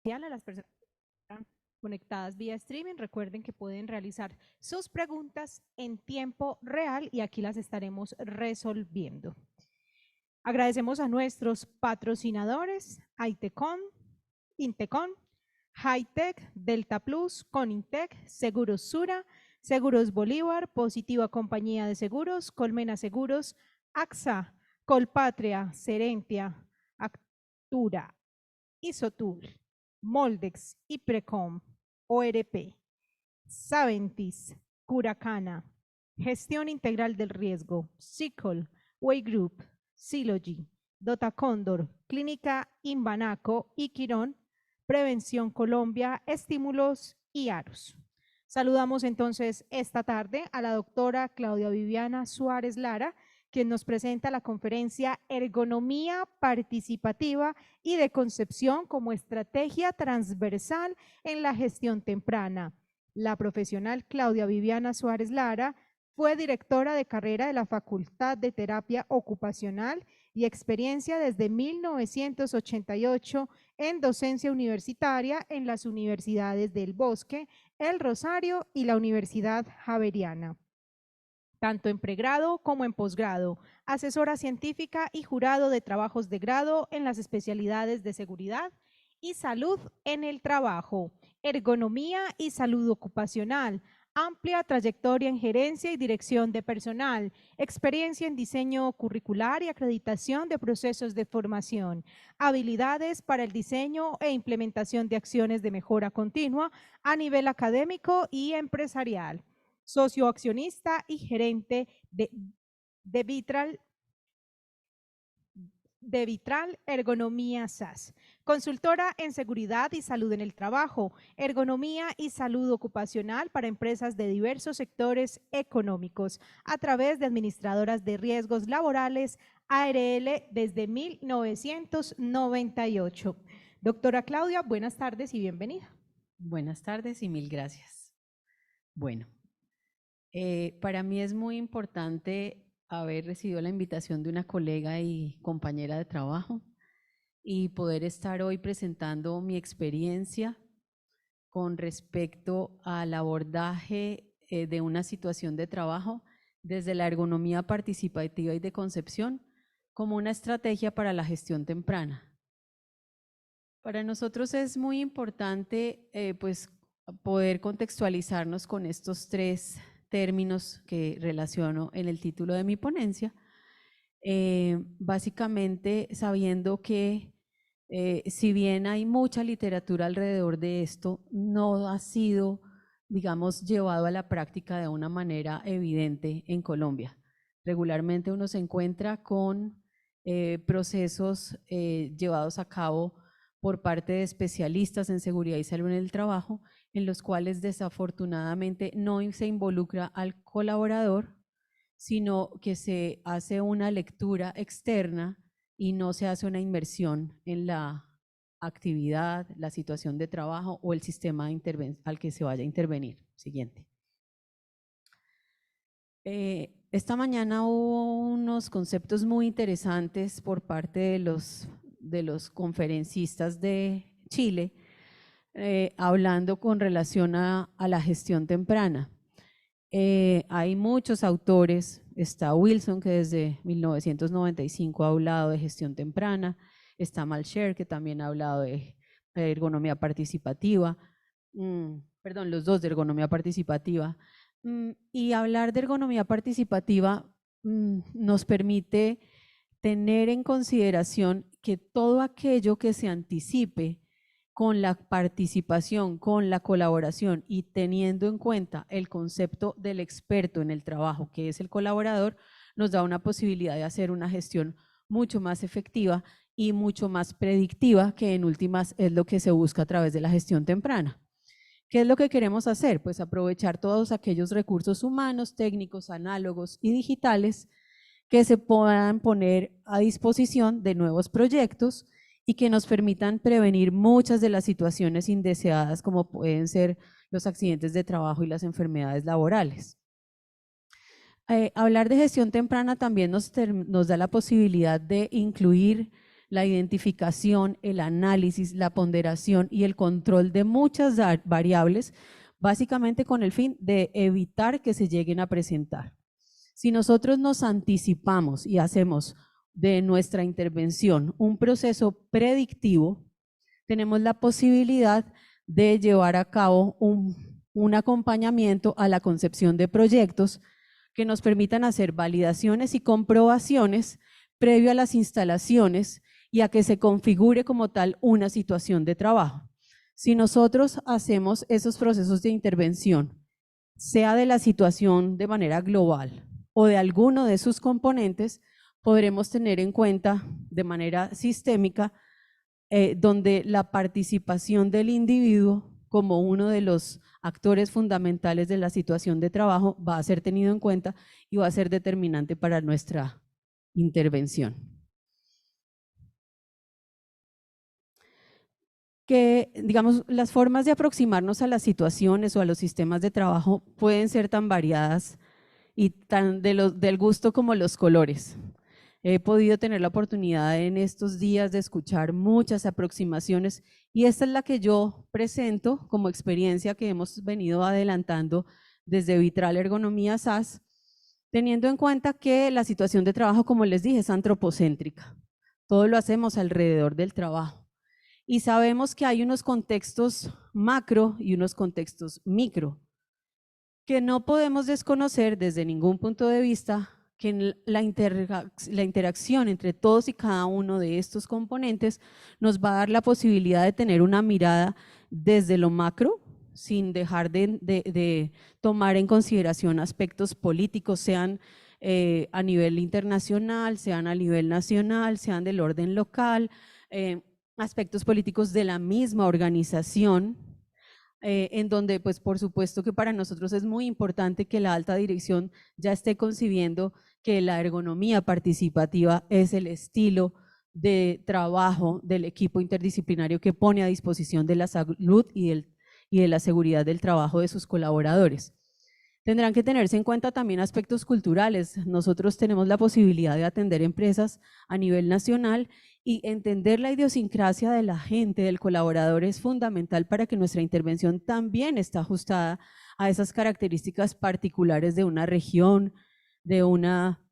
A las personas que están conectadas vía streaming, recuerden que pueden realizar sus preguntas en tiempo real y aquí las estaremos resolviendo. Agradecemos a nuestros patrocinadores, Aitecon, Intecon, Hightech, Delta Plus, Conintec, Seguros Sura, Seguros Bolívar, Positiva Compañía de Seguros, Colmena Seguros, AXA, Colpatria, Serentia, Actura, Isotur, Moldex, Iprecom, ORP, Saventis, Curacana, Gestión Integral del Riesgo, SICOL, Way Group, Silogy, Dotacóndor, Clínica Imbanaco y Quirón, Prevención Colombia, Estímulos y Aros. Saludamos entonces esta tarde a la doctora Claudia Viviana Suárez Lara, quien nos presenta la conferencia Ergonomía Participativa y de Concepción como Estrategia Transversal en la Gestión Temprana. La profesional Claudia Viviana Suárez Lara fue directora de carrera de la Facultad de Terapia Ocupacional y experiencia desde 1988 en docencia universitaria en las universidades del Bosque, El Rosario y la Universidad Javeriana, tanto en pregrado como en posgrado, asesora científica y jurado de trabajos de grado en las especialidades de seguridad y salud en el trabajo, ergonomía y salud ocupacional, amplia trayectoria en gerencia y dirección de personal, experiencia en diseño curricular y acreditación de procesos de formación, habilidades para el diseño e implementación de acciones de mejora continua a nivel académico y empresarial, socio accionista y gerente de Vitral Ergonomía SAS, consultora en seguridad y salud en el trabajo, ergonomía y salud ocupacional para empresas de diversos sectores económicos a través de administradoras de riesgos laborales ARL desde 1998. Doctora Claudia, buenas tardes y bienvenida. Buenas tardes y mil gracias. Bueno, para mí es muy importante haber recibido la invitación de una colega y compañera de trabajo y poder estar hoy presentando mi experiencia con respecto al abordaje de una situación de trabajo desde la ergonomía participativa y de concepción como una estrategia para la gestión temprana. Para nosotros es muy importante pues poder contextualizarnos con estos tres términos que relaciono en el título de mi ponencia, básicamente sabiendo que si bien hay mucha literatura alrededor de esto, no ha sido, digamos, llevado a la práctica de una manera evidente en Colombia. Regularmente uno se encuentra con procesos llevados a cabo por parte de especialistas en seguridad y salud en el trabajo, en los cuales desafortunadamente no se involucra al colaborador, sino que se hace una lectura externa y no se hace una inmersión en la actividad, la situación de trabajo o el sistema al que se vaya a intervenir. Siguiente. Esta mañana hubo unos conceptos muy interesantes por parte de los conferencistas de Chile, hablando con relación a la gestión temprana. Hay muchos autores, está Wilson, que desde 1995 ha hablado de gestión temprana, está Malcher, que también ha hablado de ergonomía participativa, perdón, los dos de ergonomía participativa. Y hablar de ergonomía participativa nos permite tener en consideración que todo aquello que se anticipe con la participación, con la colaboración y teniendo en cuenta el concepto del experto en el trabajo, que es el colaborador, nos da una posibilidad de hacer una gestión mucho más efectiva y mucho más predictiva, que en últimas es lo que se busca a través de la gestión temprana. ¿Qué es lo que queremos hacer? Pues aprovechar todos aquellos recursos humanos, técnicos, análogos y digitales que se puedan poner a disposición de nuevos proyectos y que nos permitan prevenir muchas de las situaciones indeseadas como pueden ser los accidentes de trabajo y las enfermedades laborales. Hablar de gestión temprana también nos da la posibilidad de incluir la identificación, el análisis, la ponderación y el control de muchas variables, básicamente con el fin de evitar que se lleguen a presentar. Si nosotros nos anticipamos y hacemos de nuestra intervención un proceso predictivo, tenemos la posibilidad de llevar a cabo un acompañamiento a la concepción de proyectos que nos permitan hacer validaciones y comprobaciones previo a las instalaciones y a que se configure como tal una situación de trabajo. Si nosotros hacemos esos procesos de intervención, sea de la situación de manera global o de alguno de sus componentes, podremos tener en cuenta de manera sistémica donde la participación del individuo como uno de los actores fundamentales de la situación de trabajo va a ser tenido en cuenta y va a ser determinante para nuestra intervención. Que, digamos, las formas de aproximarnos a las situaciones o a los sistemas de trabajo pueden ser tan variadas y tan del gusto como los colores. He podido tener la oportunidad en estos días de escuchar muchas aproximaciones y esta es la que yo presento como experiencia que hemos venido adelantando desde Vitral Ergonomía SAS, teniendo en cuenta que la situación de trabajo, como les dije, es antropocéntrica. Todo lo hacemos alrededor del trabajo y sabemos que hay unos contextos macro y unos contextos micro que no podemos desconocer desde ningún punto de vista, que la interacción entre todos y cada uno de estos componentes nos va a dar la posibilidad de tener una mirada desde lo macro, sin dejar de tomar en consideración aspectos políticos, sean a nivel internacional, sean a nivel nacional, sean del orden local, aspectos políticos de la misma organización, en donde pues por supuesto que para nosotros es muy importante que la alta dirección ya esté concibiendo que la ergonomía participativa es el estilo de trabajo del equipo interdisciplinario que pone a disposición de la salud y de la seguridad del trabajo de sus colaboradores. Tendrán que tenerse en cuenta también aspectos culturales. Nosotros tenemos la posibilidad de atender empresas a nivel nacional y entender la idiosincrasia de la gente, del colaborador, es fundamental para que nuestra intervención también esté ajustada a esas características particulares de una región, de una,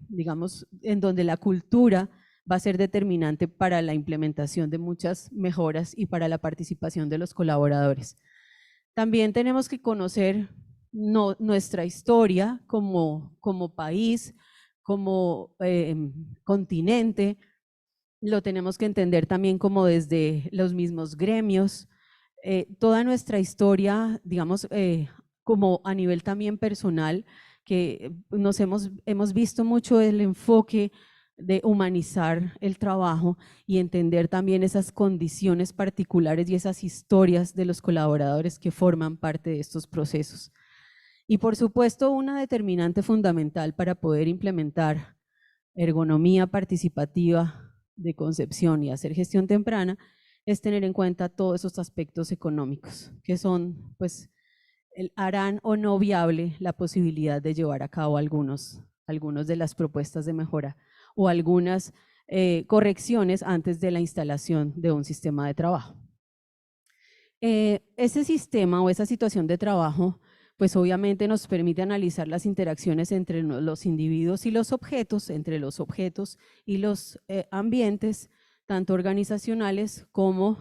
digamos, en donde la cultura va a ser determinante para la implementación de muchas mejoras y para la participación de los colaboradores. También tenemos que conocer nuestra historia como país, como continente. Lo tenemos que entender también como desde los mismos gremios, toda nuestra historia, digamos, como a nivel también personal, que nos hemos visto mucho el enfoque de humanizar el trabajo y entender también esas condiciones particulares y esas historias de los colaboradores que forman parte de estos procesos. Y por supuesto, una determinante fundamental para poder implementar ergonomía participativa de concepción y hacer gestión temprana es tener en cuenta todos esos aspectos económicos que son, pues, harán o no viable la posibilidad de llevar a cabo algunos de las propuestas de mejora o algunas correcciones antes de la instalación de un sistema de trabajo. Ese sistema o esa situación de trabajo pues obviamente nos permite analizar las interacciones entre los individuos y los objetos, entre los objetos y los ambientes, tanto organizacionales como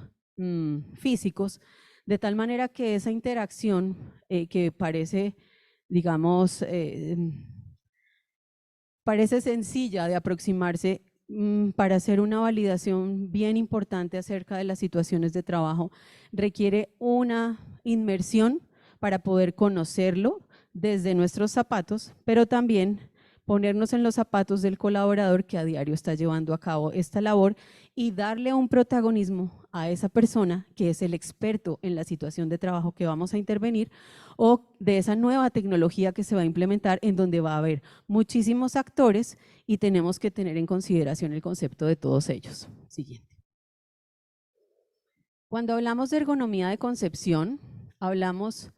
físicos, de tal manera que esa interacción que parece, digamos, parece sencilla de aproximarse para hacer una validación bien importante acerca de las situaciones de trabajo, requiere una inmersión para poder conocerlo desde nuestros zapatos, pero también ponernos en los zapatos del colaborador que a diario está llevando a cabo esta labor y darle un protagonismo a esa persona que es el experto en la situación de trabajo que vamos a intervenir o de esa nueva tecnología que se va a implementar en donde va a haber muchísimos actores y tenemos que tener en consideración el concepto de todos ellos. Siguiente. Cuando hablamos de ergonomía de concepción, hablamos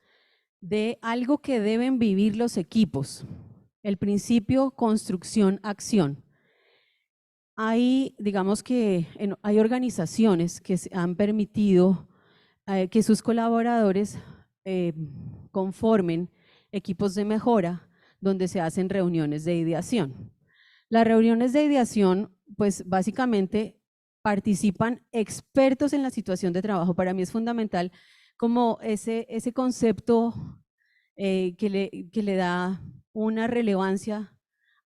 de algo que deben vivir los equipos, el principio construcción-acción. hay, digamos que hay organizaciones que han permitido que sus colaboradores conformen equipos de mejora donde se hacen reuniones de ideación. Las reuniones de ideación, pues básicamente participan expertos en la situación de trabajo. Para mí es fundamental como ese concepto que le da una relevancia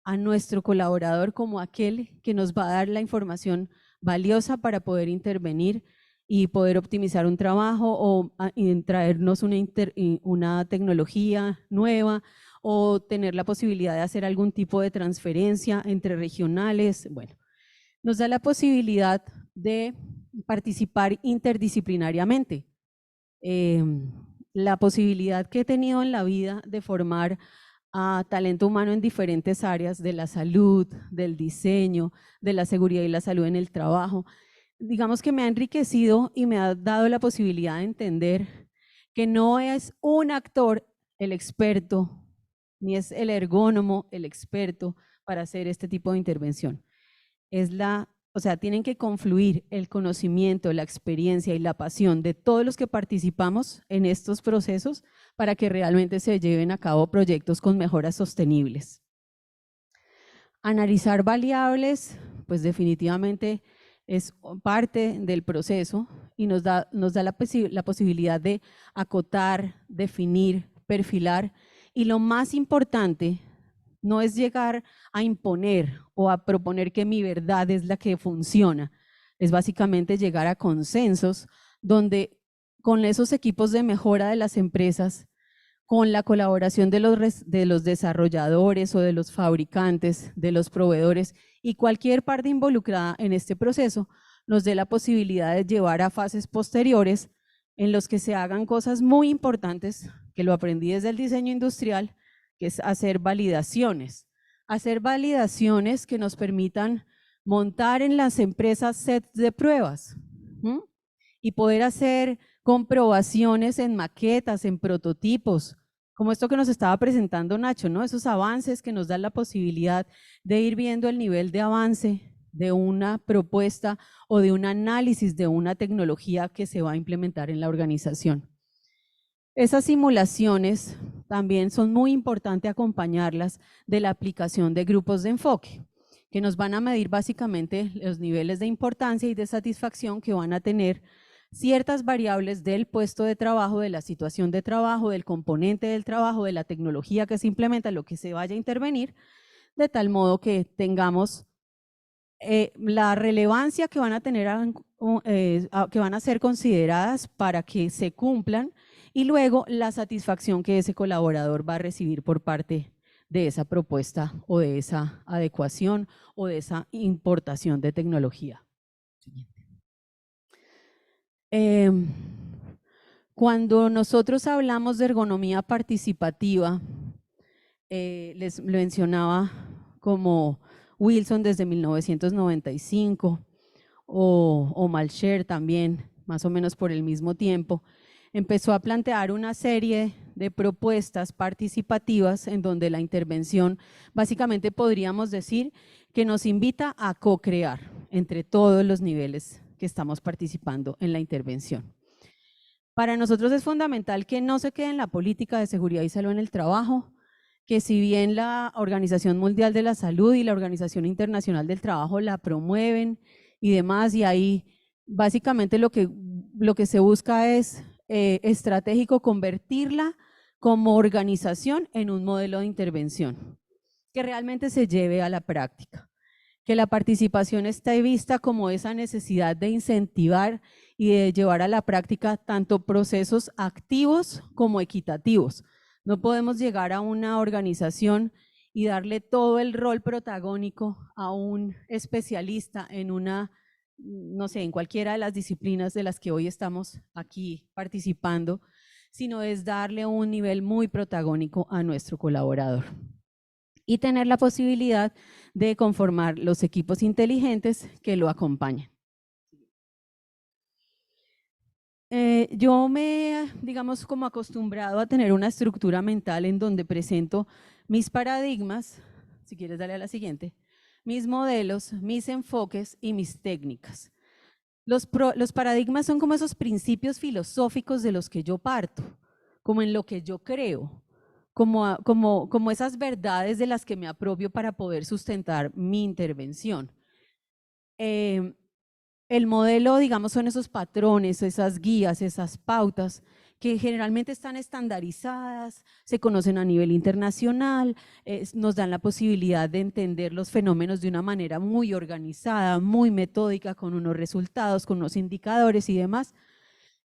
a nuestro colaborador como aquel que nos va a dar la información valiosa para poder intervenir y poder optimizar un trabajo o traernos una tecnología nueva o tener la posibilidad de hacer algún tipo de transferencia entre regionales. Bueno, nos da la posibilidad de participar interdisciplinariamente. La posibilidad que he tenido en la vida de formar a talento humano en diferentes áreas de la salud, del diseño, de la seguridad y la salud en el trabajo, digamos que me ha enriquecido y me ha dado la posibilidad de entender que no es un actor el experto, ni es el ergónomo el experto para hacer este tipo de intervención. O sea, tienen que confluir el conocimiento, la experiencia y la pasión de todos los que participamos en estos procesos para que realmente se lleven a cabo proyectos con mejoras sostenibles. Analizar variables, pues definitivamente es parte del proceso y nos da la posibilidad de acotar, definir, perfilar, y lo más importante no es llegar a imponer o a proponer que mi verdad es la que funciona, es básicamente llegar a consensos donde con esos equipos de mejora de las empresas, con la colaboración de los desarrolladores o de los fabricantes, de los proveedores y cualquier parte involucrada en este proceso, nos dé la posibilidad de llevar a fases posteriores en los que se hagan cosas muy importantes, que lo aprendí desde el diseño industrial, que es hacer validaciones que nos permitan montar en las empresas sets de pruebas y poder hacer comprobaciones en maquetas, en prototipos, como esto que nos estaba presentando Nacho, ¿no? Esos avances que nos dan la posibilidad de ir viendo el nivel de avance de una propuesta o de un análisis de una tecnología que se va a implementar en la organización. Esas simulaciones también son muy importantes acompañarlas de la aplicación de grupos de enfoque, que nos van a medir básicamente los niveles de importancia y de satisfacción que van a tener ciertas variables del puesto de trabajo, de la situación de trabajo, del componente del trabajo, de la tecnología que se implementa, lo que se vaya a intervenir, de tal modo que tengamos la relevancia que van a tener, que van a ser consideradas para que se cumplan, y luego la satisfacción que ese colaborador va a recibir por parte de esa propuesta o de esa adecuación o de esa importación de tecnología. Cuando nosotros hablamos de ergonomía participativa, les mencionaba como Wilson desde 1995 o Malcher también, más o menos por el mismo tiempo, empezó a plantear una serie de propuestas participativas en donde la intervención básicamente podríamos decir que nos invita a co-crear entre todos los niveles que estamos participando en la intervención. Para nosotros es fundamental que no se quede en la política de seguridad y salud en el trabajo, que si bien la Organización Mundial de la Salud y la Organización Internacional del Trabajo la promueven y demás, y ahí básicamente lo que se busca es estratégico convertirla como organización en un modelo de intervención que realmente se lleve a la práctica, que la participación esté vista como esa necesidad de incentivar y de llevar a la práctica tanto procesos activos como equitativos. No podemos llegar a una organización y darle todo el rol protagónico a un especialista en una, no sé, en cualquiera de las disciplinas de las que hoy estamos aquí participando, sino es darle un nivel muy protagónico a nuestro colaborador y tener la posibilidad de conformar los equipos inteligentes que lo acompañan. Yo me, digamos, como acostumbrado a tener una estructura mental en donde presento mis paradigmas, si quieres darle a la siguiente, mis modelos, mis enfoques y mis técnicas. Los paradigmas son como esos principios filosóficos de los que yo parto, como en lo que yo creo, como esas verdades de las que me apropio para poder sustentar mi intervención. El modelo, digamos, son esos patrones, esas guías, esas pautas que generalmente están estandarizadas, se conocen a nivel internacional, nos dan la posibilidad de entender los fenómenos de una manera muy organizada, muy metódica, con unos resultados, con unos indicadores y demás,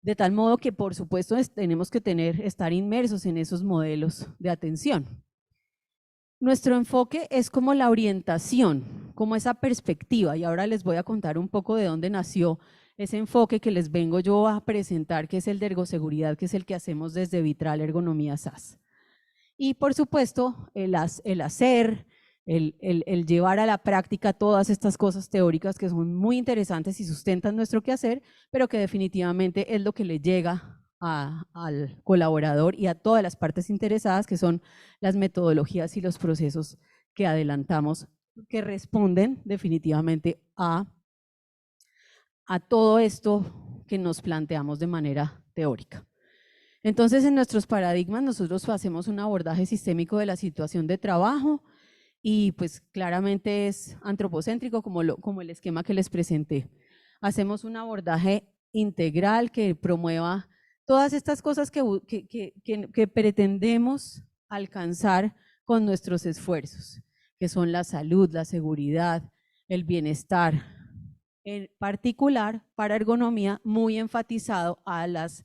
de tal modo que, por supuesto, tenemos que estar inmersos en esos modelos de atención. Nuestro enfoque es como la orientación, como esa perspectiva, y ahora les voy a contar un poco de dónde nació ese enfoque que les vengo yo a presentar, que es el de ergoseguridad, que es el que hacemos desde Vitral Ergonomía SAS. Y por supuesto, el hacer, el llevar a la práctica todas estas cosas teóricas que son muy interesantes y sustentan nuestro quehacer, pero que definitivamente es lo que le llega al colaborador y a todas las partes interesadas, que son las metodologías y los procesos que adelantamos, que responden definitivamente a todo esto que nos planteamos de manera teórica. Entonces, en nuestros paradigmas nosotros hacemos un abordaje sistémico de la situación de trabajo y pues claramente es antropocéntrico como el esquema que les presenté. Hacemos un abordaje integral que promueva todas estas cosas que pretendemos alcanzar con nuestros esfuerzos, que son la salud, la seguridad, el bienestar, en particular para ergonomía muy enfatizado a las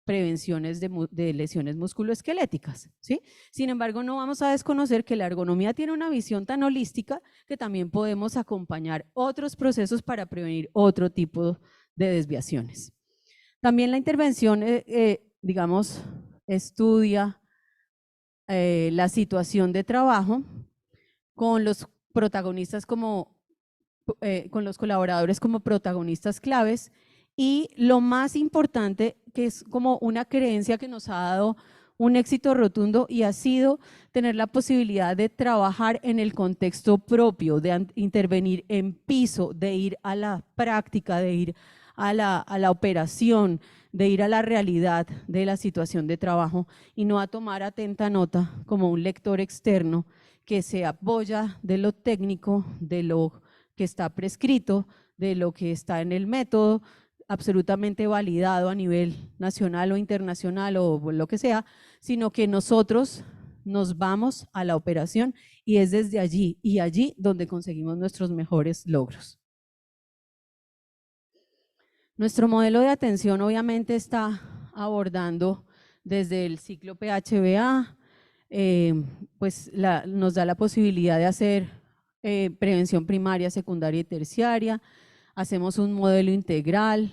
prevenciones de lesiones musculoesqueléticas, ¿sí? Sin embargo, no vamos a desconocer que la ergonomía tiene una visión tan holística que también podemos acompañar otros procesos para prevenir otro tipo de desviaciones. También la intervención, digamos, estudia la situación de trabajo con los protagonistas con los colaboradores como protagonistas claves, y lo más importante, que es como una creencia que nos ha dado un éxito rotundo, y ha sido tener la posibilidad de trabajar en el contexto propio, de intervenir en piso, de ir a la práctica, de ir a la operación, de ir a la realidad de la situación de trabajo y no a tomar atenta nota como un lector externo que se apoya de lo técnico, de lo que está prescrito, de lo que está en el método, absolutamente validado a nivel nacional o internacional o lo que sea, sino que nosotros nos vamos a la operación y es desde allí y allí donde conseguimos nuestros mejores logros. Nuestro modelo de atención obviamente está abordando desde el ciclo PHBA, pues nos da la posibilidad de hacer prevención primaria, secundaria y terciaria. Hacemos un modelo integral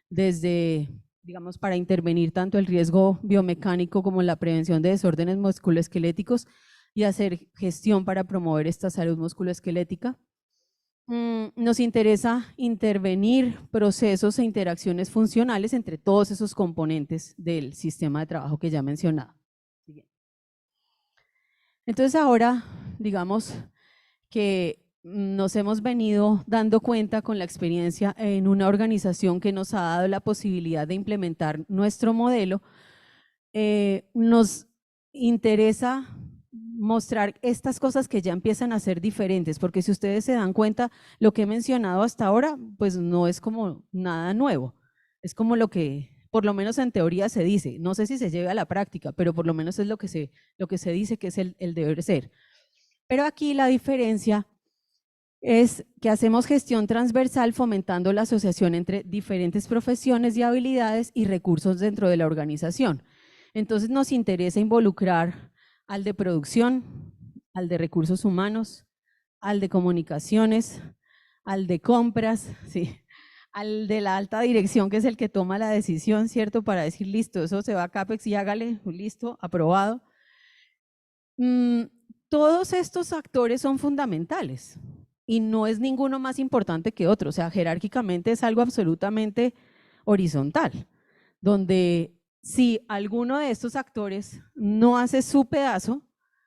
desde, digamos, para intervenir tanto el riesgo biomecánico como la prevención de desórdenes musculoesqueléticos y hacer gestión para promover esta salud musculoesquelética. Nos interesa intervenir procesos e interacciones funcionales entre todos esos componentes del sistema de trabajo que ya mencionaba. Entonces ahora, digamos que nos hemos venido dando cuenta con la experiencia en una organización que nos ha dado la posibilidad de implementar nuestro modelo. Nos interesa mostrar estas cosas que ya empiezan a ser diferentes, porque si ustedes se dan cuenta, lo que he mencionado hasta ahora, pues no es como nada nuevo, es como lo que por lo menos en teoría se dice, no sé si se lleve a la práctica, pero por lo menos es lo que se dice que es el deber ser. Pero aquí la diferencia es que hacemos gestión transversal fomentando la asociación entre diferentes profesiones y habilidades y recursos dentro de la organización. Entonces nos interesa involucrar al de producción, al de recursos humanos, al de comunicaciones, al de compras, sí, al de la alta dirección, que es el que toma la decisión, ¿cierto? Para decir, listo, eso se va a CAPEX y hágale, listo, aprobado. Todos estos actores son fundamentales y no es ninguno más importante que otro, o sea, jerárquicamente es algo absolutamente horizontal, donde si alguno de estos actores no hace su pedazo,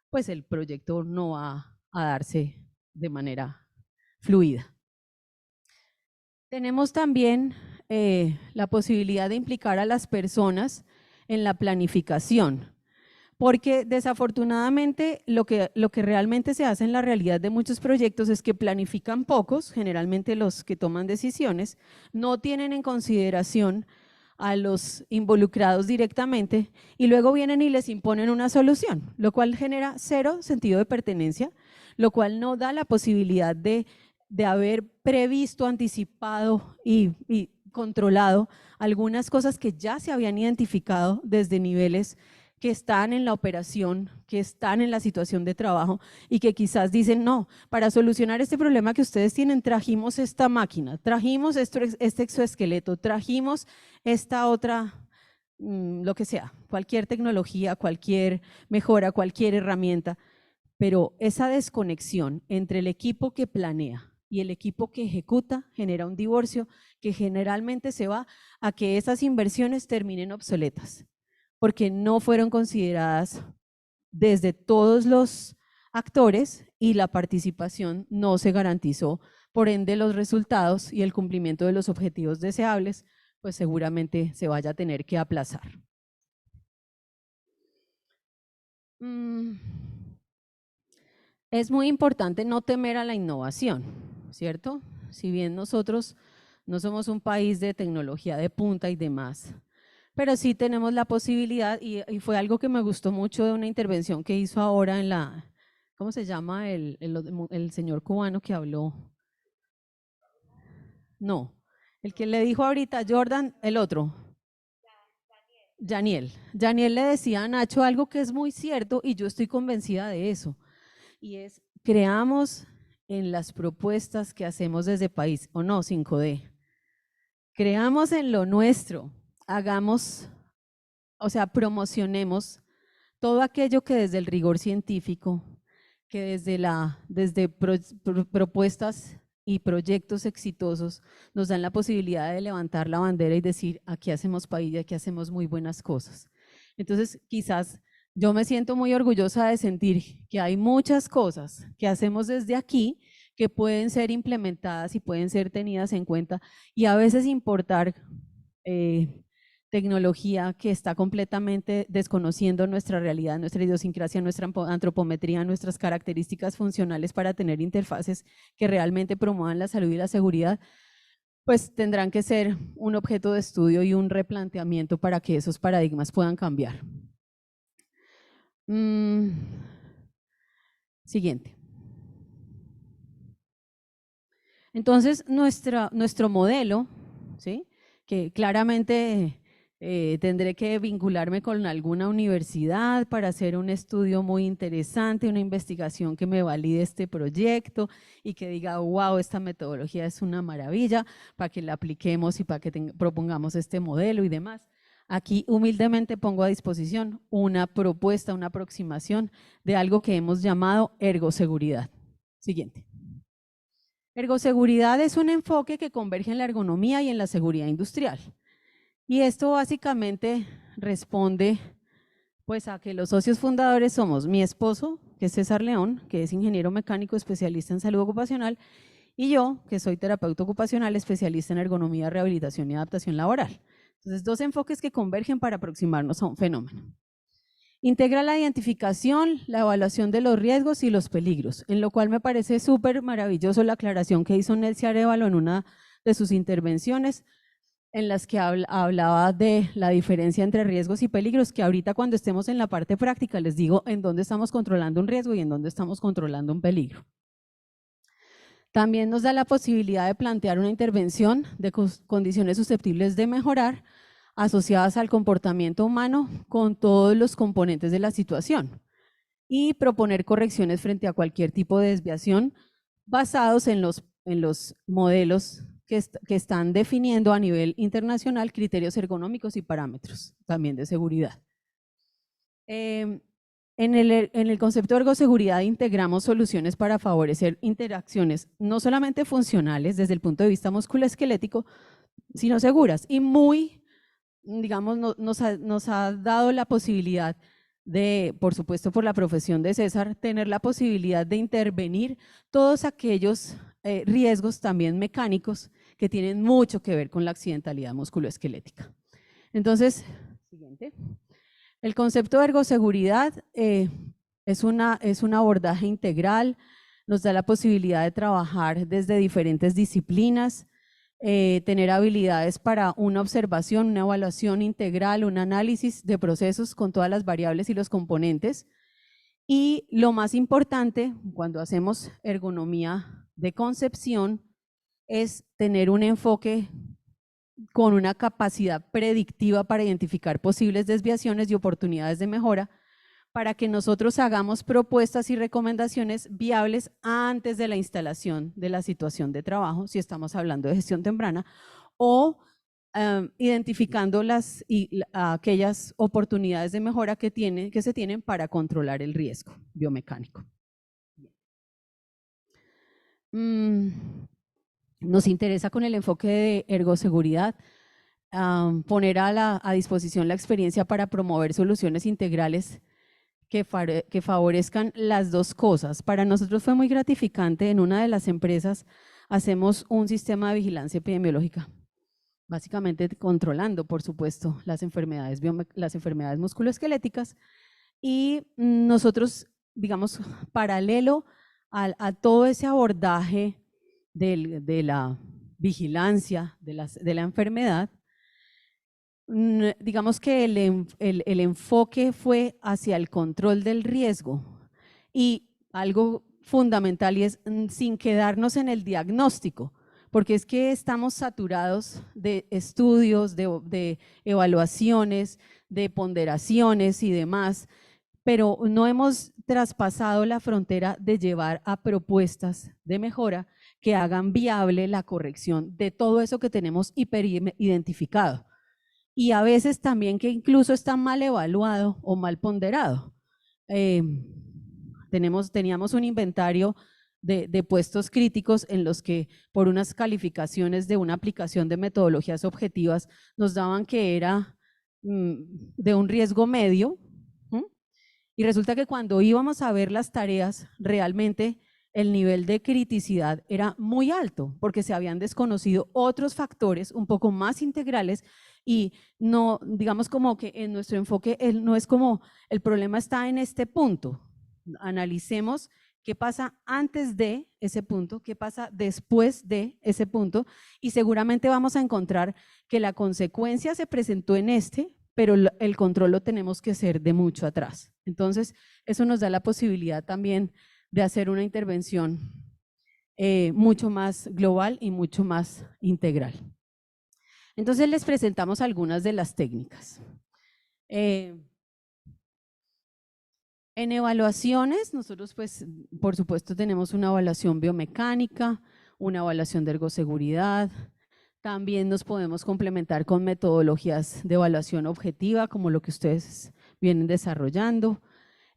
pues el proyecto no va a darse de manera fluida. Tenemos también la posibilidad de implicar a las personas en la planificación, porque desafortunadamente lo que realmente se hace en la realidad de muchos proyectos es que planifican pocos, generalmente los que toman decisiones, no tienen en consideración a los involucrados directamente y luego vienen y les imponen una solución, lo cual genera cero sentido de pertenencia, lo cual no da la posibilidad de haber previsto, anticipado y controlado algunas cosas que ya se habían identificado desde niveles que están en la operación, que están en la situación de trabajo y que quizás dicen, no, para solucionar este problema que ustedes tienen, trajimos esta máquina, trajimos este exoesqueleto, trajimos esta otra, lo que sea, cualquier tecnología, cualquier mejora, cualquier herramienta, pero esa desconexión entre el equipo que planea y el equipo que ejecuta genera un divorcio que generalmente se va a que esas inversiones terminen obsoletas, porque no fueron consideradas desde todos los actores y la participación no se garantizó. Por ende, los resultados y el cumplimiento de los objetivos deseables, pues seguramente se vaya a tener que aplazar. Es muy importante no temer a la innovación, ¿cierto? Si bien nosotros no somos un país de tecnología de punta y demás, pero sí tenemos la posibilidad, y fue algo que me gustó mucho de una intervención que hizo ahora en la, ¿cómo se llama? El señor cubano que habló. No, el que le dijo ahorita, Jordan, el otro. Yaniel le decía a Nacho algo que es muy cierto y yo estoy convencida de eso, y es, creamos en las propuestas que hacemos desde país, o no, 5D, creamos en lo nuestro, hagamos, o sea, promocionemos todo aquello que desde el rigor científico, que desde propuestas y proyectos exitosos nos dan la posibilidad de levantar la bandera y decir, aquí hacemos país y aquí hacemos muy buenas cosas. Entonces, quizás yo me siento muy orgullosa de sentir que hay muchas cosas que hacemos desde aquí que pueden ser implementadas y pueden ser tenidas en cuenta y a veces importar tecnología que está completamente desconociendo nuestra realidad, nuestra idiosincrasia, nuestra antropometría, nuestras características funcionales para tener interfaces que realmente promuevan la salud y la seguridad, pues tendrán que ser un objeto de estudio y un replanteamiento para que esos paradigmas puedan cambiar. Siguiente. Entonces, nuestro modelo, ¿sí? Que claramente tendré que vincularme con alguna universidad para hacer un estudio muy interesante, una investigación que me valide este proyecto y que diga, wow, esta metodología es una maravilla, para que la apliquemos y para que propongamos este modelo y demás. Aquí humildemente pongo a disposición una propuesta, una aproximación de algo que hemos llamado ergoseguridad. Siguiente. Ergoseguridad es un enfoque que converge en la ergonomía y en la seguridad industrial. Y esto básicamente responde pues a que los socios fundadores somos mi esposo, que es César León, que es ingeniero mecánico especialista en salud ocupacional, y yo, que soy terapeuta ocupacional especialista en ergonomía, rehabilitación y adaptación laboral. Entonces, dos enfoques que convergen para aproximarnos a un fenómeno. Integra la identificación, la evaluación de los riesgos y los peligros, en lo cual me parece súper maravilloso la aclaración que hizo Nelcy Arévalo en una de sus intervenciones, en las que hablaba de la diferencia entre riesgos y peligros, que ahorita cuando estemos en la parte práctica les digo en dónde estamos controlando un riesgo y en dónde estamos controlando un peligro. También nos da la posibilidad de plantear una intervención de condiciones susceptibles de mejorar asociadas al comportamiento humano con todos los componentes de la situación y proponer correcciones frente a cualquier tipo de desviación basados en los modelos que están definiendo a nivel internacional criterios ergonómicos y parámetros también de seguridad. En el concepto de ergoseguridad integramos soluciones para favorecer interacciones no solamente funcionales desde el punto de vista musculoesquelético, sino seguras y muy, digamos, nos ha dado la posibilidad de, por supuesto por la profesión de César, tener la posibilidad de intervenir todos aquellos riesgos también mecánicos que tienen mucho que ver con la accidentalidad musculoesquelética. Entonces, siguiente. El concepto de ergoseguridad es un abordaje integral, nos da la posibilidad de trabajar desde diferentes disciplinas, tener habilidades para una observación, una evaluación integral, un análisis de procesos con todas las variables y los componentes. Y lo más importante, cuando hacemos ergonomía de concepción, es tener un enfoque con una capacidad predictiva para identificar posibles desviaciones y oportunidades de mejora, para que nosotros hagamos propuestas y recomendaciones viables antes de la instalación de la situación de trabajo, si estamos hablando de gestión temprana, o identificando aquellas oportunidades de mejora que se tienen para controlar el riesgo biomecánico. Nos interesa con el enfoque de ergoseguridad poner a disposición la experiencia para promover soluciones integrales que favorezcan las dos cosas. Para nosotros fue muy gratificante, en una de las empresas hacemos un sistema de vigilancia epidemiológica, básicamente controlando, por supuesto, las enfermedades musculoesqueléticas, y nosotros, digamos, paralelo a todo ese abordaje de la vigilancia de la enfermedad, digamos que el enfoque fue hacia el control del riesgo, y algo fundamental, y es sin quedarnos en el diagnóstico, porque es que estamos saturados de estudios, de evaluaciones, de ponderaciones y demás, pero no hemos traspasado la frontera de llevar a propuestas de mejora que hagan viable la corrección de todo eso que tenemos hiperidentificado. Y a veces también que incluso está mal evaluado o mal ponderado. Teníamos un inventario de puestos críticos en los que por unas calificaciones de una aplicación de metodologías objetivas nos daban que era de un riesgo medio, y resulta que cuando íbamos a ver las tareas, realmente el nivel de criticidad era muy alto, porque se habían desconocido otros factores un poco más integrales, y no, digamos, como que en nuestro enfoque no es como el problema está en este punto. Analicemos qué pasa antes de ese punto, qué pasa después de ese punto, y seguramente vamos a encontrar que la consecuencia se presentó en pero el control lo tenemos que hacer de mucho atrás. Entonces, eso nos da la posibilidad también de hacer una intervención mucho más global y mucho más integral. Entonces, les presentamos algunas de las técnicas. En evaluaciones, nosotros pues, por supuesto, tenemos una evaluación biomecánica, una evaluación de ergoseguridad. También nos podemos complementar con metodologías de evaluación objetiva, como lo que ustedes vienen desarrollando.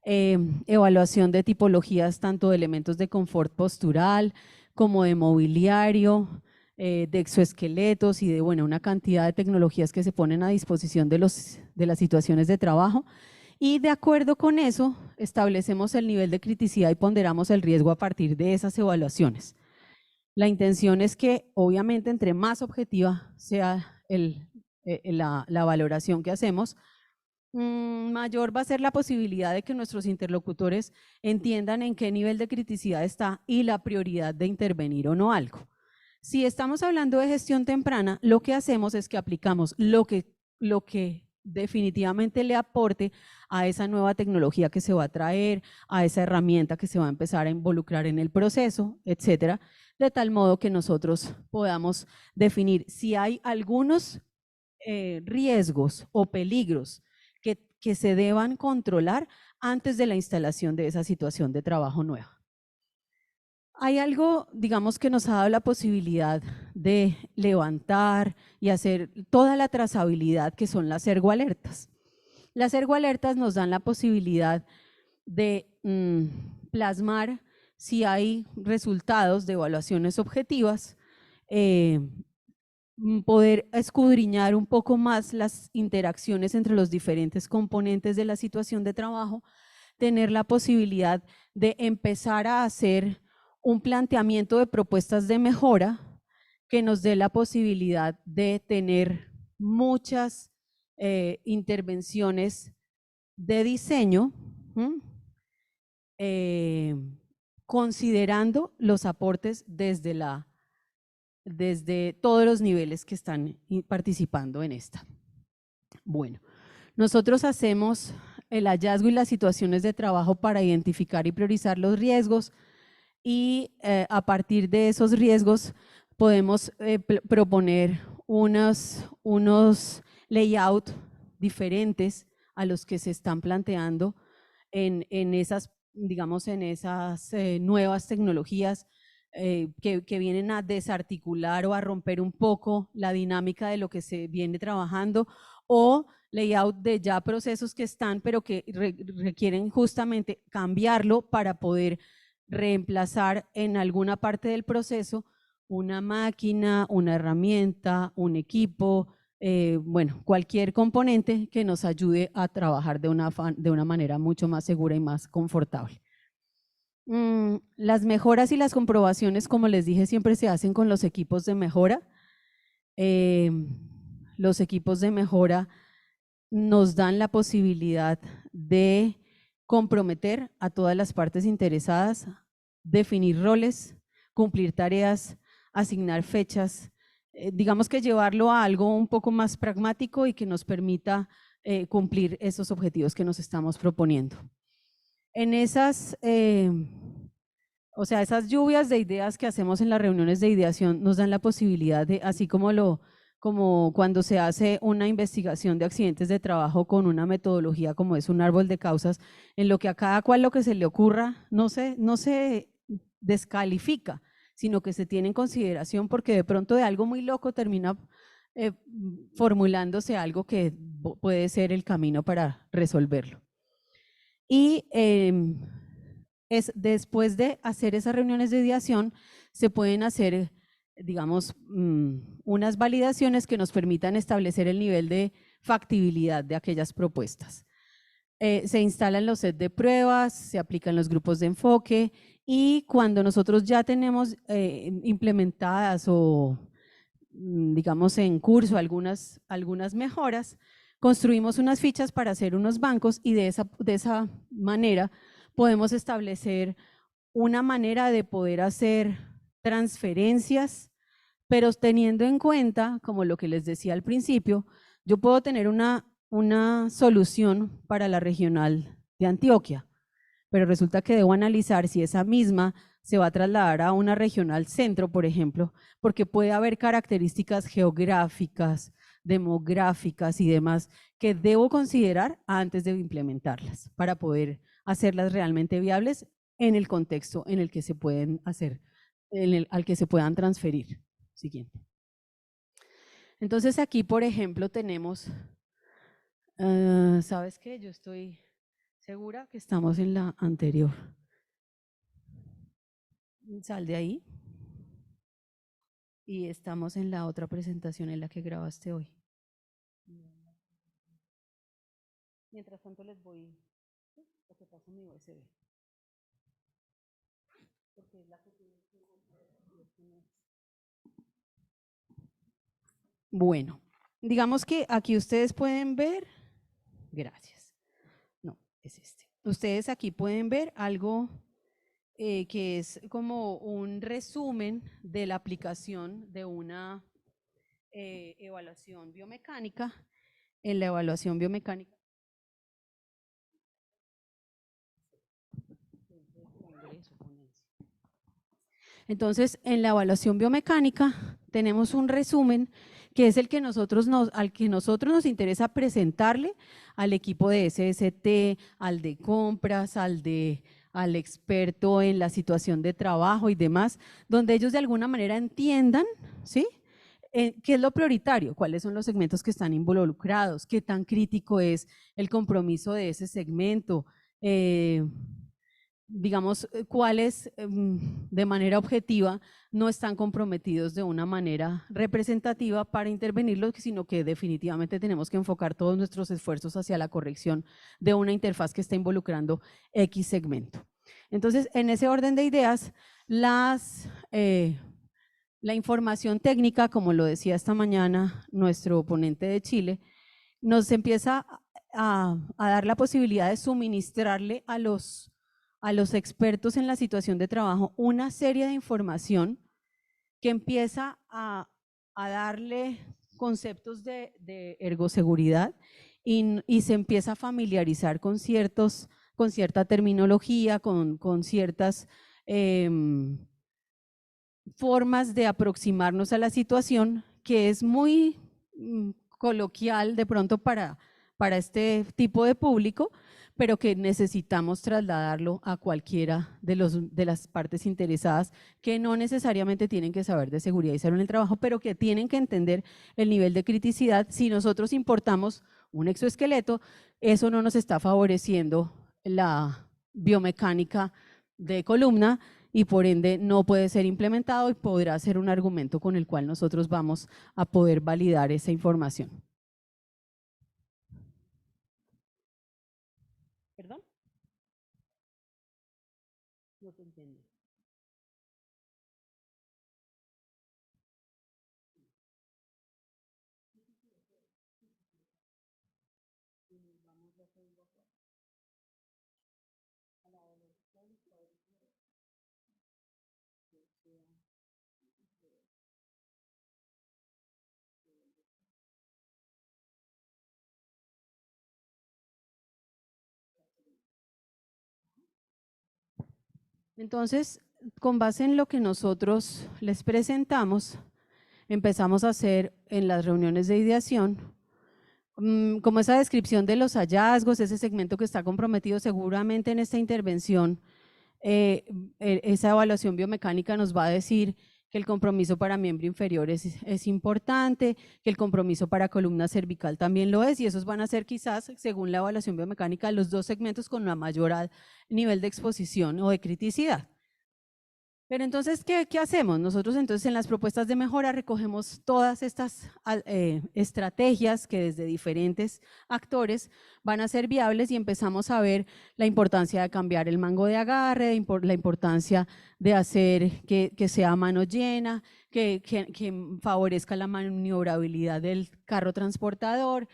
Evaluación de tipologías tanto de elementos de confort postural como de mobiliario, de exoesqueletos y de una cantidad de tecnologías que se ponen a disposición de las situaciones de trabajo. Y de acuerdo con eso, establecemos el nivel de criticidad y ponderamos el riesgo a partir de esas evaluaciones. La intención es que, obviamente, entre más objetiva sea la valoración que hacemos, mayor va a ser la posibilidad de que nuestros interlocutores entiendan en qué nivel de criticidad está y la prioridad de intervenir o no algo. Si estamos hablando de gestión temprana, lo que hacemos es que aplicamos lo que definitivamente le aporte a esa nueva tecnología que se va a traer, a esa herramienta que se va a empezar a involucrar en el proceso, etcétera, de tal modo que nosotros podamos definir si hay algunos riesgos o peligros que se deban controlar antes de la instalación de esa situación de trabajo nueva. Hay algo, digamos, que nos ha dado la posibilidad de levantar y hacer toda la trazabilidad, que son las ergoalertas. Las ergoalertas nos dan la posibilidad de plasmar si hay resultados de evaluaciones objetivas, poder escudriñar un poco más las interacciones entre los diferentes componentes de la situación de trabajo, tener la posibilidad de empezar a hacer un planteamiento de propuestas de mejora que nos dé la posibilidad de tener muchas intervenciones de diseño, considerando los aportes desde todos los niveles que están participando en esta. Bueno, nosotros hacemos el hallazgo y las situaciones de trabajo para identificar y priorizar los riesgos y a partir de esos riesgos podemos proponer unos layout diferentes a los que se están planteando en esas, digamos, en esas nuevas tecnologías que vienen a desarticular o a romper un poco la dinámica de lo que se viene trabajando, o layout de ya procesos que están, pero que requieren justamente cambiarlo para poder reemplazar en alguna parte del proceso una máquina, una herramienta, un equipo, bueno, cualquier componente que nos ayude a trabajar de una manera mucho más segura y más confortable. Las mejoras y las comprobaciones, como les dije, siempre se hacen con los equipos de mejora. Los equipos de mejora nos dan la posibilidad de comprometer a todas las partes interesadas, definir roles, cumplir tareas, asignar fechas, digamos que llevarlo a algo un poco más pragmático y que nos permita cumplir esos objetivos que nos estamos proponiendo. En esas, esas lluvias de ideas que hacemos en las reuniones de ideación nos dan la posibilidad de, así como cuando se hace una investigación de accidentes de trabajo con una metodología como es un árbol de causas, en lo que a cada cual lo que se le ocurra no se descalifica, sino que se tiene en consideración porque de pronto de algo muy loco termina formulándose algo que puede ser el camino para resolverlo. Y después de hacer esas reuniones de ideación, se pueden hacer, digamos, unas validaciones que nos permitan establecer el nivel de factibilidad de aquellas propuestas. Se instalan los sets de pruebas, se aplican los grupos de enfoque y cuando nosotros ya tenemos implementadas o digamos en curso algunas mejoras, construimos unas fichas para hacer unos bancos y de esa manera podemos establecer una manera de poder hacer transferencias, pero teniendo en cuenta, como lo que les decía al principio, yo puedo tener una solución para la regional de Antioquia, pero resulta que debo analizar si esa misma se va a trasladar a una regional centro, por ejemplo, porque puede haber características geográficas, demográficas y demás que debo considerar antes de implementarlas para poder hacerlas realmente viables en el contexto en el que se pueden hacer, al que se puedan transferir. Siguiente. Entonces aquí, por ejemplo, tenemos, ¿sabes qué? Yo estoy segura que estamos en la anterior. Sal de ahí. Y estamos en la otra presentación en la que grabaste hoy. Mientras tanto les voy, lo que pasa en mi USB. Porque es la que bueno, digamos que aquí ustedes pueden ver, gracias, no, es este. Ustedes aquí pueden ver algo que es como un resumen de la aplicación de una evaluación biomecánica. En la evaluación biomecánica. Entonces, en la evaluación biomecánica tenemos un resumen que es el que al que nosotros nos interesa presentarle al equipo de SST, al de compras, al experto en la situación de trabajo y demás, donde ellos de alguna manera entiendan, ¿sí?, ¿qué es lo prioritario? ¿Cuáles son los segmentos que están involucrados? ¿Qué tan crítico es el compromiso de ese segmento? Digamos, cuáles de manera objetiva no están comprometidos de una manera representativa para intervenirlos, sino que definitivamente tenemos que enfocar todos nuestros esfuerzos hacia la corrección de una interfaz que está involucrando X segmento. Entonces, en ese orden de ideas, la información técnica, como lo decía esta mañana nuestro ponente de Chile, nos empieza a dar la posibilidad de suministrarle a los expertos en la situación de trabajo una serie de información que empieza a darle conceptos de ergoseguridad y se empieza a familiarizar con cierta terminología, con ciertas formas de aproximarnos a la situación, que es muy coloquial de pronto para este tipo de público, pero que necesitamos trasladarlo a cualquiera de las partes interesadas, que no necesariamente tienen que saber de seguridad y salud en el trabajo, pero que tienen que entender el nivel de criticidad. Si nosotros importamos un exoesqueleto, eso no nos está favoreciendo la biomecánica de columna y por ende no puede ser implementado y podrá ser un argumento con el cual nosotros vamos a poder validar esa información. ¿Perdón? No te entiendo. Entonces, con base en lo que nosotros les presentamos, empezamos a hacer en las reuniones de ideación, como esa descripción de los hallazgos, ese segmento que está comprometido seguramente en esta intervención, esa evaluación biomecánica nos va a decir que el compromiso para miembro inferior es importante, que el compromiso para columna cervical también lo es, y esos van a ser quizás, según la evaluación biomecánica, los dos segmentos con la mayor nivel de exposición o de criticidad. Pero entonces, ¿qué hacemos? Nosotros entonces en las propuestas de mejora recogemos todas estas estrategias que desde diferentes actores van a ser viables y empezamos a ver la importancia de cambiar el mango de agarre, la importancia de hacer que sea a mano llena, que favorezca la maniobrabilidad del carro transportador,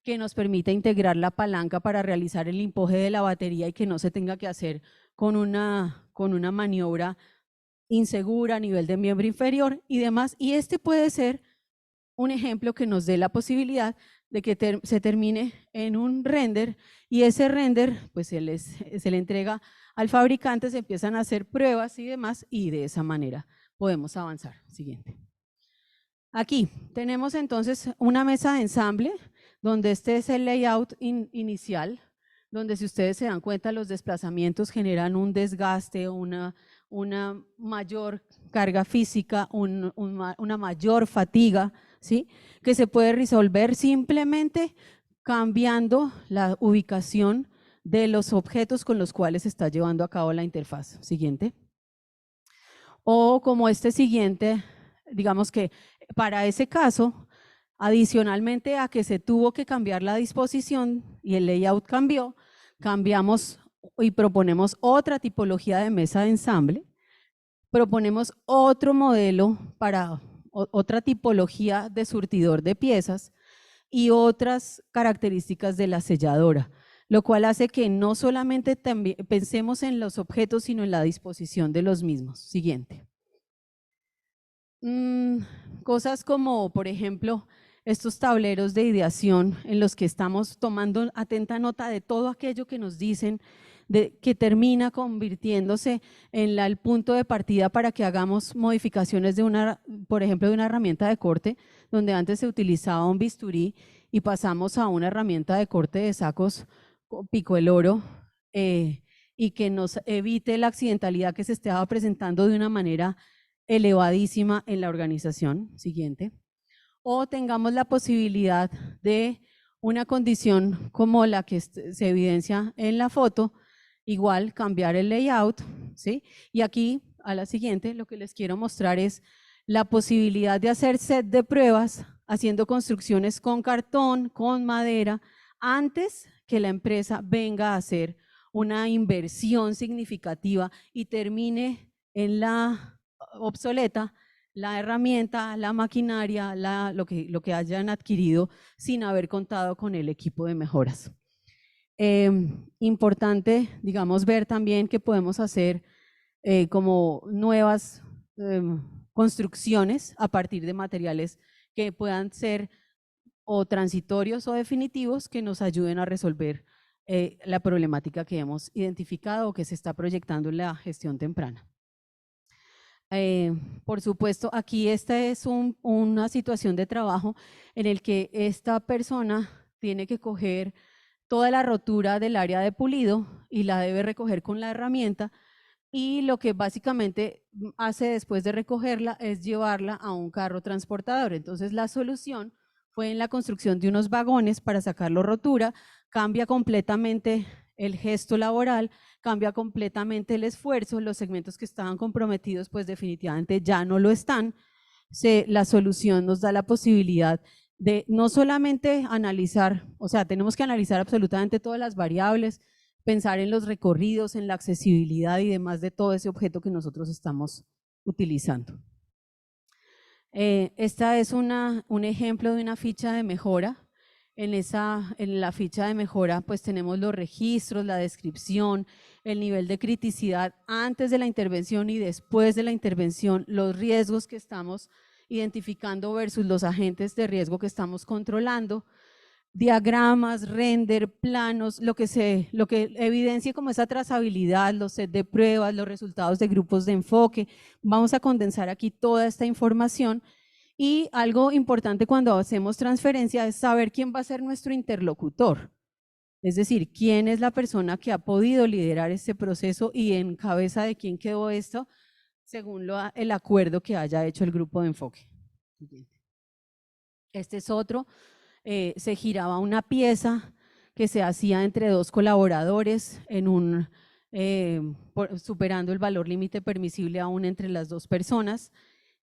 que nos permita integrar la palanca para realizar el empuje de la batería y que no se tenga que hacer con una maniobra insegura a nivel de miembro inferior y demás, y este puede ser un ejemplo que nos dé la posibilidad de que se termine en un render, y ese render pues se le entrega al fabricante, se empiezan a hacer pruebas y demás, y de esa manera podemos avanzar. Siguiente. Aquí tenemos entonces una mesa de ensamble, donde este es el layout inicial, donde si ustedes se dan cuenta los desplazamientos generan un desgaste, una mayor carga física, una mayor fatiga, ¿sí? Que se puede resolver simplemente cambiando la ubicación de los objetos con los cuales se está llevando a cabo la interfaz. Siguiente. O como este siguiente, digamos que para ese caso, adicionalmente a que se tuvo que cambiar la disposición y el layout cambió, cambiamos y proponemos otra tipología de mesa de ensamble, proponemos otro modelo para otra tipología de surtidor de piezas y otras características de la selladora, lo cual hace que no solamente pensemos en los objetos, sino en la disposición de los mismos. Siguiente. Cosas como, por ejemplo, estos tableros de ideación en los que estamos tomando atenta nota de todo aquello que nos dicen, que termina convirtiéndose en el punto de partida para que hagamos modificaciones por ejemplo, de una herramienta de corte, donde antes se utilizaba un bisturí y pasamos a una herramienta de corte de sacos pico el oro, y que nos evite la accidentalidad que se estaba presentando de una manera elevadísima en la organización. Siguiente. O tengamos la posibilidad de una condición como la que se evidencia en la foto, igual cambiar el layout, ¿sí? Y aquí, a la siguiente, lo que les quiero mostrar es la posibilidad de hacer set de pruebas, haciendo construcciones con cartón, con madera, antes que la empresa venga a hacer una inversión significativa y termine en la obsoleta la herramienta, la maquinaria, lo que hayan adquirido sin haber contado con el equipo de mejoras. Importante, digamos, ver también que podemos hacer como nuevas construcciones a partir de materiales que puedan ser o transitorios o definitivos que nos ayuden a resolver la problemática que hemos identificado o que se está proyectando en la gestión temprana. Por supuesto, aquí esta es una situación de trabajo en el que esta persona tiene que coger toda la rotura del área de pulido y la debe recoger con la herramienta, y lo que básicamente hace después de recogerla es llevarla a un carro transportador. Entonces la solución fue en la construcción de unos vagones para sacarlo rotura, cambia completamente el gesto laboral, cambia completamente el esfuerzo, los segmentos que estaban comprometidos pues definitivamente ya no lo están. La solución nos da la posibilidad de no solamente analizar, o sea, tenemos que analizar absolutamente todas las variables, pensar en los recorridos, en la accesibilidad y demás de todo ese objeto que nosotros estamos utilizando. Esta es un ejemplo de una ficha de mejora. En la ficha de mejora pues tenemos los registros, la descripción, el nivel de criticidad antes de la intervención y después de la intervención, los riesgos que estamos identificando versus los agentes de riesgo que estamos controlando, diagramas, render, planos, lo que evidencie como esa trazabilidad, los set de pruebas, los resultados de grupos de enfoque. Vamos a condensar aquí toda esta información, y algo importante cuando hacemos transferencia es saber quién va a ser nuestro interlocutor. Es decir, quién es la persona que ha podido liderar este proceso y en cabeza de quién quedó esto, según el acuerdo que haya hecho el grupo de enfoque. Este es otro. Se giraba una pieza que se hacía entre dos colaboradores superando el valor límite permisible aún entre las dos personas,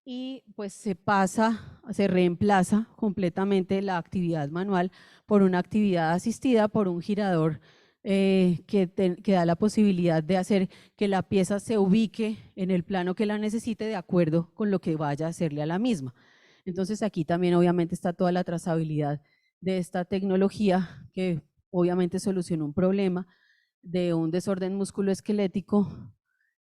y pues se reemplaza completamente la actividad manual por una actividad asistida por un girador que da la posibilidad de hacer que la pieza se ubique en el plano que la necesite de acuerdo con lo que vaya a hacerle a la misma. Entonces aquí también obviamente está toda la trazabilidad de esta tecnología que obviamente solucionó un problema de un desorden musculoesquelético,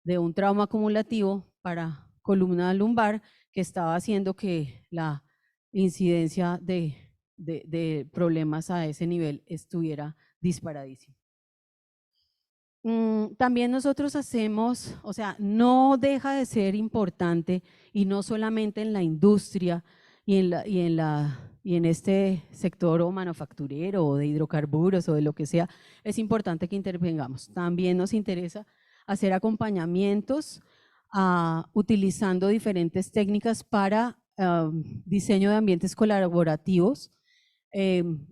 de un trauma acumulativo para columna lumbar que estaba haciendo que la incidencia de problemas a ese nivel estuviera disparadísima. También nosotros hacemos, o sea, no deja de ser importante, y no solamente en la industria y en este sector o manufacturero o de hidrocarburos o de lo que sea, es importante que intervengamos. También nos interesa hacer acompañamientos utilizando diferentes técnicas para diseño de ambientes colaborativos,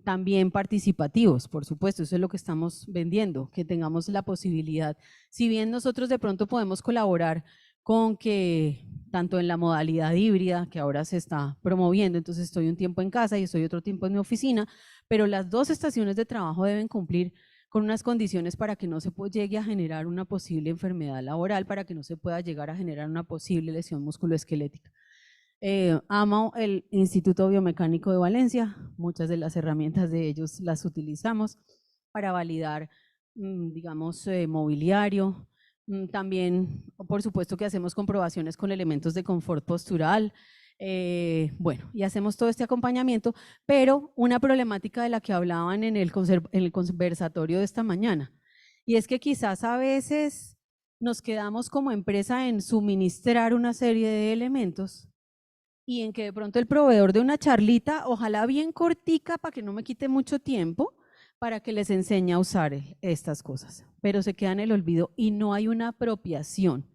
también participativos, por supuesto, eso es lo que estamos vendiendo, que tengamos la posibilidad, si bien nosotros de pronto podemos colaborar con que tanto en la modalidad híbrida que ahora se está promoviendo, entonces estoy un tiempo en casa y estoy otro tiempo en mi oficina, pero las dos estaciones de trabajo deben cumplir con unas condiciones para que no se llegue a generar una posible enfermedad laboral, para que no se pueda llegar a generar una posible lesión musculoesquelética. Amo el Instituto Biomecánico de Valencia, muchas de las herramientas de ellos las utilizamos para validar, digamos, mobiliario. También, por supuesto que hacemos comprobaciones con elementos de confort postural, bueno, y hacemos todo este acompañamiento, pero una problemática de la que hablaban en el conversatorio de esta mañana, y es que quizás a veces nos quedamos como empresa en suministrar una serie de elementos, y en que de pronto el proveedor de una charlita, ojalá bien cortica para que no me quite mucho tiempo, para que les enseñe a usar estas cosas, pero se queda en el olvido y no hay una apropiación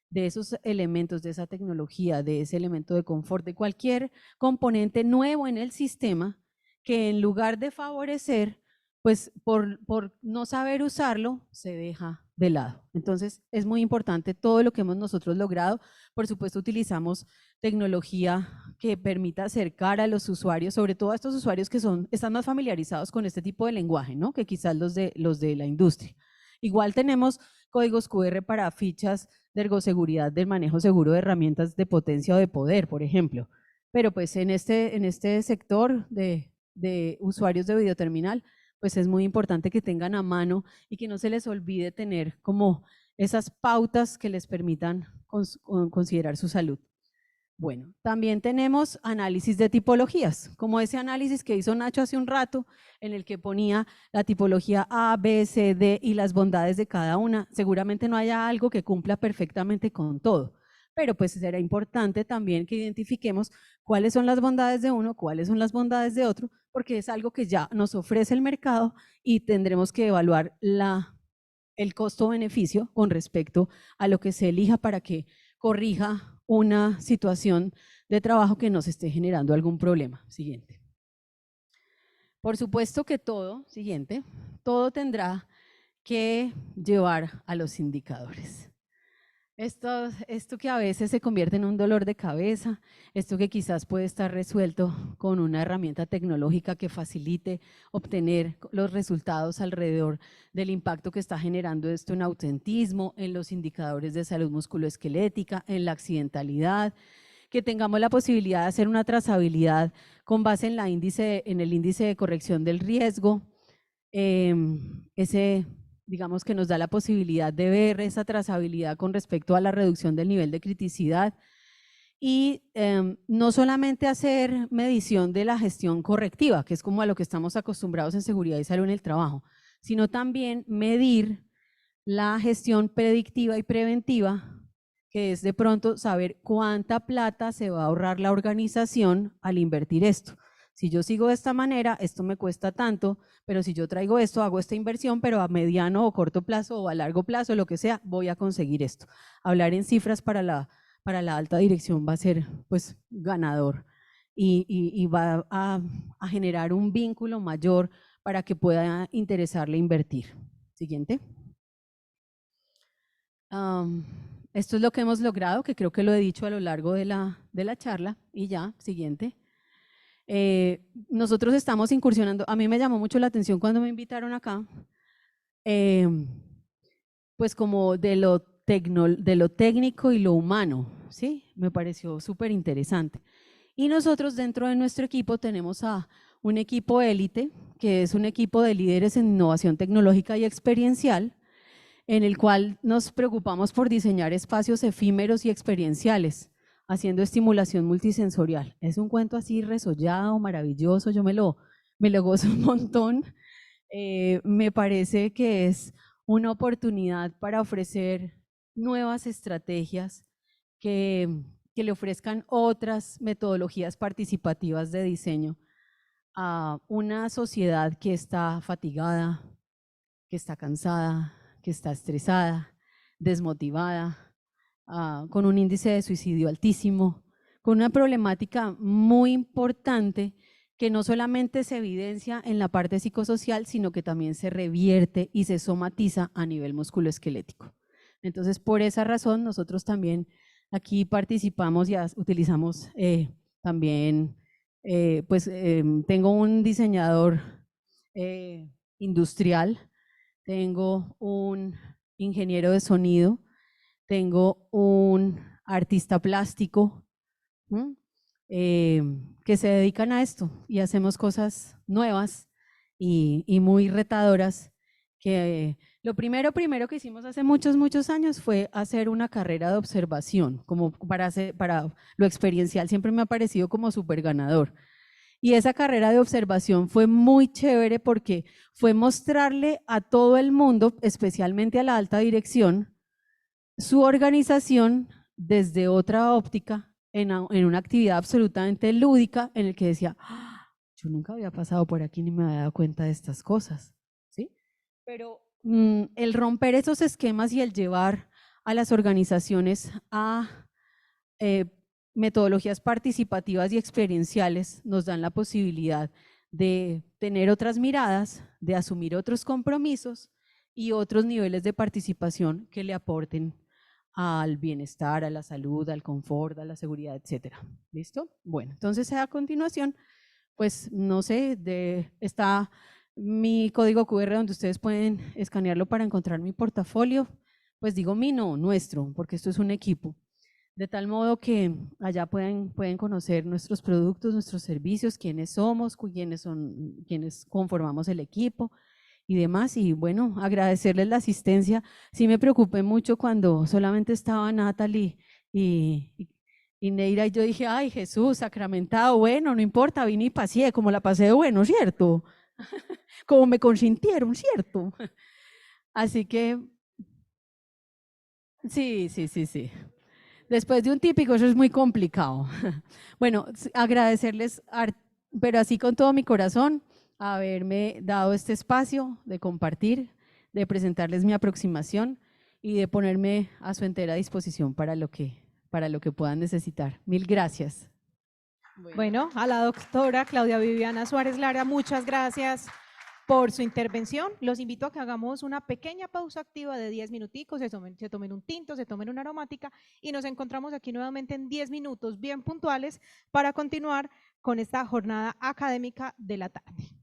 de esos elementos, de esa tecnología, de ese elemento de confort, de cualquier componente nuevo en el sistema, que en lugar de favorecer, pues por no saber usarlo, se deja de lado. Entonces es muy importante todo lo que hemos nosotros logrado. Por supuesto utilizamos tecnología que permita acercar a los usuarios, sobre todo a estos usuarios que están más familiarizados con este tipo de lenguaje, ¿no? Que quizás los de la industria. Igual tenemos códigos QR para fichas de ergoseguridad del manejo seguro de herramientas de potencia o de poder, por ejemplo. Pero pues en este sector de usuarios de videoterminal, pues es muy importante que tengan a mano y que no se les olvide tener como esas pautas que les permitan considerar su salud. Bueno, también tenemos análisis de tipologías, como ese análisis que hizo Nacho hace un rato, en el que ponía la tipología A, B, C, D y las bondades de cada una. Seguramente no haya algo que cumpla perfectamente con todo, pero pues será importante también que identifiquemos cuáles son las bondades de uno, cuáles son las bondades de otro, porque es algo que ya nos ofrece el mercado y tendremos que evaluar el costo-beneficio con respecto a lo que se elija para que corrija una situación de trabajo que nos esté generando algún problema. Siguiente. Por supuesto que todo tendrá que llevar a los indicadores. Esto que a veces se convierte en un dolor de cabeza, esto que quizás puede estar resuelto con una herramienta tecnológica que facilite obtener los resultados alrededor del impacto que está generando esto en ausentismo, en los indicadores de salud musculoesquelética, en la accidentalidad, que tengamos la posibilidad de hacer una trazabilidad con base en el índice de corrección del riesgo, digamos que nos da la posibilidad de ver esa trazabilidad con respecto a la reducción del nivel de criticidad y no solamente hacer medición de la gestión correctiva, que es como a lo que estamos acostumbrados en seguridad y salud en el trabajo, sino también medir la gestión predictiva y preventiva, que es de pronto saber cuánta plata se va a ahorrar la organización al invertir esto. Si yo sigo de esta manera, esto me cuesta tanto, pero si yo traigo esto, hago esta inversión, pero a mediano o corto plazo o a largo plazo, lo que sea, voy a conseguir esto. Hablar en cifras para la alta dirección va a ser pues ganador y va a generar un vínculo mayor para que pueda interesarle invertir. Siguiente. Esto es lo que hemos logrado, que creo que lo he dicho a lo largo de la charla. Y ya, siguiente. Nosotros estamos incursionando, a mí me llamó mucho la atención cuando me invitaron acá, pues como de lo técnico y lo humano, ¿sí? Me pareció súper interesante. Y nosotros dentro de nuestro equipo tenemos a un equipo élite, que es un equipo de líderes en innovación tecnológica y experiencial, en el cual nos preocupamos por diseñar espacios efímeros y experienciales, haciendo estimulación multisensorial. Es un cuento así resollado, maravilloso, yo me lo gozo un montón. Me parece que es una oportunidad para ofrecer nuevas estrategias que le ofrezcan otras metodologías participativas de diseño a una sociedad que está fatigada, que está cansada, que está estresada, desmotivada, con un índice de suicidio altísimo, con una problemática muy importante que no solamente se evidencia en la parte psicosocial, sino que también se revierte y se somatiza a nivel musculoesquelético. Entonces, por esa razón, nosotros también aquí participamos y utilizamos también, tengo un diseñador industrial, tengo un ingeniero de sonido, tengo un artista plástico que se dedican a esto y hacemos cosas nuevas y muy retadoras. Que lo primero que hicimos hace muchos años fue hacer una carrera de observación, como para lo experiencial siempre me ha parecido como súper ganador. Y esa carrera de observación fue muy chévere porque fue mostrarle a todo el mundo, especialmente a la alta dirección, su organización desde otra óptica, en una actividad absolutamente lúdica, en el que decía, yo nunca había pasado por aquí ni me había dado cuenta de estas cosas, ¿sí? Pero el romper esos esquemas y el llevar a las organizaciones a metodologías participativas y experienciales nos dan la posibilidad de tener otras miradas, de asumir otros compromisos y otros niveles de participación que le aporten al bienestar, a la salud, al confort, a la seguridad, etcétera. ¿Listo? Bueno, entonces a continuación, pues no sé, mi código QR donde ustedes pueden escanearlo para encontrar mi portafolio. Pues digo mi, no, nuestro, porque esto es un equipo. De tal modo que allá pueden conocer nuestros productos, nuestros servicios, quiénes somos, quienes conformamos el equipo y demás. Y bueno, agradecerles la asistencia. Sí me preocupé mucho cuando solamente estaba Natalie y Neira, y yo dije, ay Jesús, sacramentado, bueno, no importa, vine y pasé, como la pasé de bueno, ¿cierto? Como me consintieron, ¿cierto? Así que, sí. Después de un típico, eso es muy complicado. Bueno, agradecerles, pero así con todo mi corazón, haberme dado este espacio de compartir, de presentarles mi aproximación y de ponerme a su entera disposición para lo que puedan necesitar. Mil gracias. Bueno, a la doctora Claudia Viviana Suárez Lara, muchas gracias por su intervención. Los invito a que hagamos una pequeña pausa activa de 10 minuticos, se tomen un tinto, se tomen una aromática y nos encontramos aquí nuevamente en 10 minutos bien puntuales para continuar con esta jornada académica de la tarde.